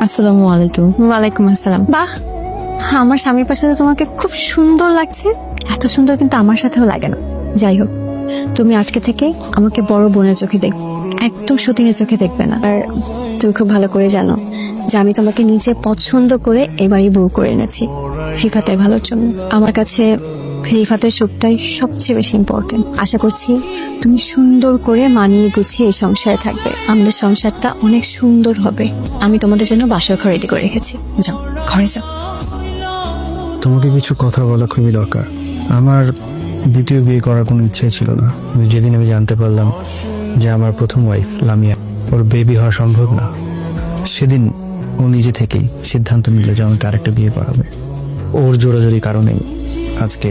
আসসালামু আলাইকুম। ওয়ালাইকুম আসসালাম। বাহ, আমার স্বামীর পাশে তো তোমাকে খুব সুন্দর লাগছে। এত সুন্দর কিন্তু আমার সাথেও লাগে না। যাই হোক, তুমি আজকে থেকে আমাকে বড় বোনের চোখে দেখবে, একদম সতীনের চোখে দেখবে না। আর তুমি খুব ভালো করে জানো যে আমি তোমাকে নিজে পছন্দ করে এবারই বউ করে এনেছি রিফাতের ভালোর জন্য। আমার কাছে রিফাতের সুখটাই সবচেয়ে বেশি ইম্পর্টেন্ট। আশা করছি তুমি সুন্দর করে মানিয়ে গুছিয়ে এই সংসারে থাকবে, আমাদের সংসারটা অনেক সুন্দর হবে। আমি তোমাদের জন্য বাসর ঘর রেডি করে রেখেছি, যাও ঘরে যাও। তোমাকে কিছু কথা বলা খুবই দরকার। আমার দ্বিতীয় বিয়ে করার কোনো ইচ্ছে ছিল না। যেদিন আমি জানতে পারলাম যে আমার প্রথম ওয়াইফ লামিয়া, ওর বেবি হওয়া সম্ভব না, সেদিন ও নিজে থেকেই সিদ্ধান্ত নিল যে আমাকে আরেকটা বিয়ে করাবে। ওর জোরাজোরি কারণেই আজকে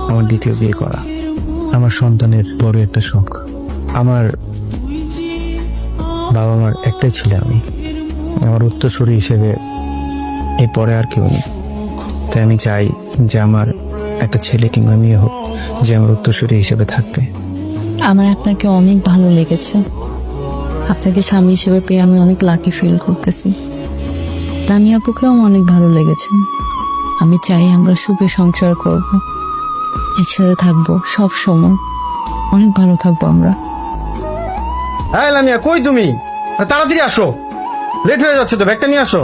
আমার দ্বিতীয় বিয়ে করা। আমার সন্তানের বড় একটা শখ। আমার বাবা মার একটাই ছেলে আমি, আমার উত্তরসূরি হিসেবে এরপরে আর কেউ নেই। তাই আমি চাই যে আমার একটা ছেলে কিংবা মেয়ে হোক যে আমার উত্তরসূরি হিসেবে থাকবে। আমার আপনাকে অনেক ভালো লেগেছে। আপনাকে স্বামী হিসেবে পেয়ে আমি অনেক লাকি ফিল করতেছি। দামি আপুকেও আমার অনেক ভালো লেগেছে। আমি চাই আমরা সুখে সংসার করব, একসাথে থাকবো সব সময়, অনেক ভালো থাকবো আমরা। হ্যাঁ লামিয়া, কই তুমি? তাড়াতাড়ি আসো, লেট হয়ে যাচ্ছে তো, ব্যাগটা নিয়ে আসো।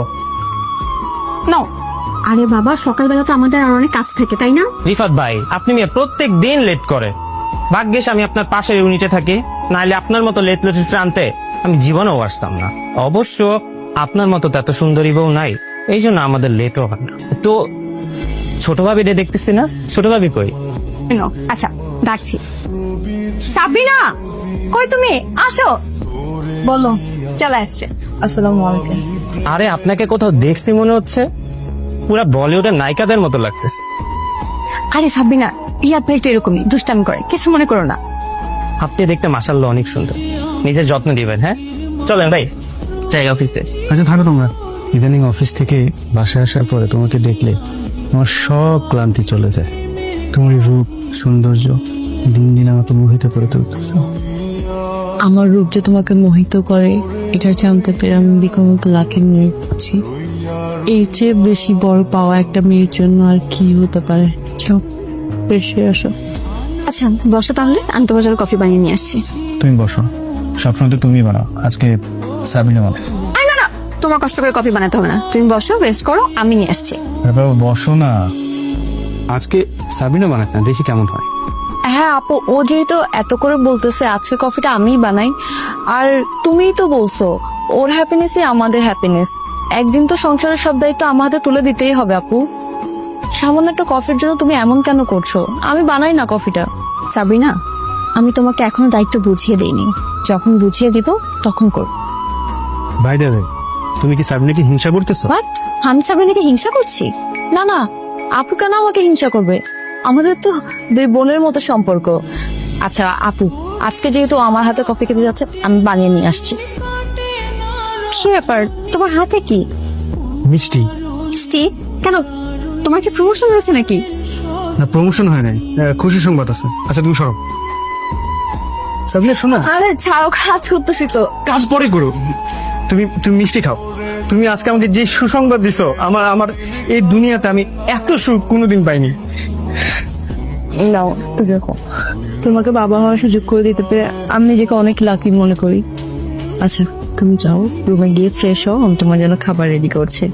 নাও। আরে বাবা, সকালবেলা তো আমাদের আর অনেক কাজ থাকে, তাই না? রিফাত ভাই, আপনি মেয়ে প্রত্যেক দিন লেট করে। ভাগ্যিস আমি আপনার পাশের ইউনিটে থাকি, নাহলে আপনার মতো লেট লেট আনতে আমি জীবনেও আসতাম না। অবশ্য আপনার মতো তো এত সুন্দরী বউ নাই, এই জন্য আমাদের লেটও হয় না। তো ছোট ভাবি রে দেখতেছি না, ছোট ভাবি কই? আচ্ছা, ডাকছি। সাবিনা, কই তুমি? আসো। বলো, চলে আসছে। আসসালামু আলাইকুম। আরে আপনাকে কোথাও দেখছি মনে হচ্ছে, পুরা বলিউডের নায়িকাদের মতো লাগতেছে। আরে সাবিনা, ইয়াদ ভাই তো এরকমই দুষ্টামি করে, কিছু মনে করো না। আপনি দেখতে মাশাআল্লাহ অনেক সুন্দর। নিজের যত্ন দিবেন, হ্যাঁ? চলেন ভাই, যাই অফিসে। আচ্ছা থাকো তোমরা। ইদানিং অফিস থেকে বাসায় আসার পরে তোমাকে দেখলে আমার সব ক্লান্তি চলে যায়। তোমার এই রূপ সৌন্দর্য দিন দিন আমাকে মোহিত করে তুলতেছে। আমার রূপ যে তোমাকে মোহিত করে এটা জানতে পেরে আমি দ্বিগুণত লাকি মেয়ে করছি। এই চেয়ে বেশি বড় পাওয়া একটা মেয়ের জন্য আর কি হতে পারে। যাও, বেশি আসো। আচ্ছা বসো তাহলে, আমি তোমার জন্য কফি বানিয়ে নিয়ে আসছি। তুমি বসো, সবসময় তো তুমি বানাও, আজকে সাবিনা বানাও। আরে না না, তোমার কষ্ট করে কফি বানাতে হবে না, তুমি বসো, রেস্ট করো, আমি নিয়ে আসছি। বাবা বসো না, আজকে সাবিনা বানাক না, দেখি কেমন হয়। হ্যাঁ আপু, ও যেহেতু এত করে বলতেছে আজকে কফিটা আমিই বানাই, আর তুমিই তো বলছো ওর হ্যাপিনেসই আমাদের হ্যাপিনেস। একদিন তো সংসারের সব দায়িত্ব আমার হাতে তুলে দিতেই হবে আপু। সামান্য একটা কফির জন্য তুমি এমন কেন করছো? আমি বানাই না কফিটা। সাবিনা, আমি তোমাকে এখনো দায়িত্ব বুঝিয়ে দিইনি, যখন বুঝিয়ে দিব তখন করবো। ভাই দাদা, তুমি কি সাবিনাকে হিংসা করতেছো? বাট আমি সাবিনাকে হিংসা করছি? না না, আপু কেন আমাকে হিংসা করবে? আমাদের তো দুই বোনের মতো সম্পর্ক। আচ্ছা আপু, আজকে যেহেতু আমার হাতে কফি খেতে যাচ্ছে, আমি বানিয়ে নিয়ে আসছি। কি ব্যাপার, তোমার হাতে কি? মিষ্টি। মিষ্টি? কেন, তোমার কি প্রমোশন হয়েছে নাকি? না, প্রমোশন হয় নাই, খুশি সংবাদ আছে। আচ্ছা তুমি সরো। সাবিনা শোনো। আরে ছাড়ো, কাজ করতেছি তো। কাজ পরে করো, তুমি তুমি মিষ্টি খাও। তুমি আজকে আমাকে যে সুসংবাদ দিছো, আমার আমার এই দুনিয়াতে আমি এত সুখ কোনোদিন পাইনি। নাও, তুমি দেখো, তোমাকে বাবা হওয়ার সুযোগ করে দিতে পেরে আমি নিজেকে অনেক লাকি মনে করি। আচ্ছা তুমি যাও, রুমে গিয়ে ফ্রেশ হও, আমি তোমার জন্য খাবার রেডি করছি।